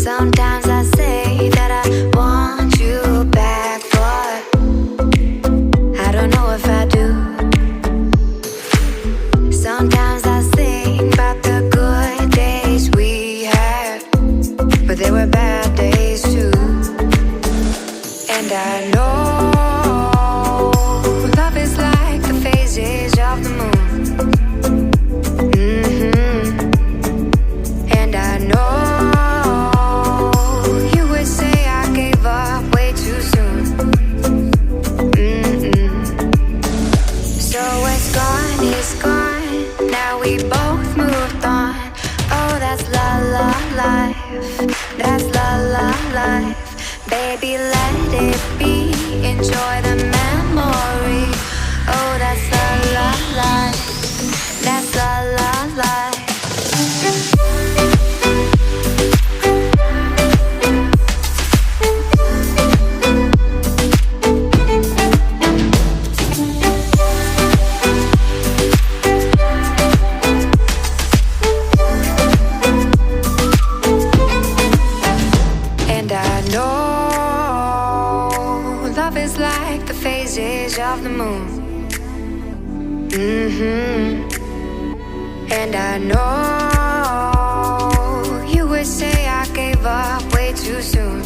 Sometimes I say that I want you back, but I don't know if I do. Sometimes I think about the good days we had, but there were bad days too. And I know love is like the phases of the moon. And I know you would say I gave up way too soon. So what's gone is gone. Now we both moved on. Oh, that's la la life. That's la la life. Baby, let it be. Enjoy the memory. Oh, that's la la life. That's la la life. And I know love is like the phases of the moon. And I know you would say I gave up way too soon.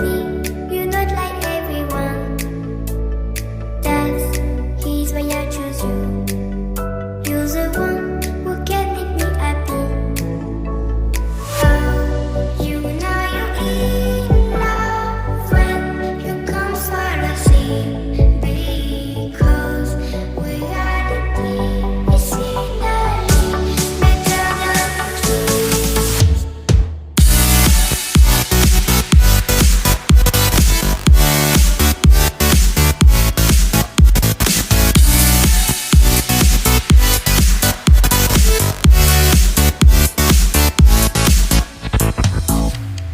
me.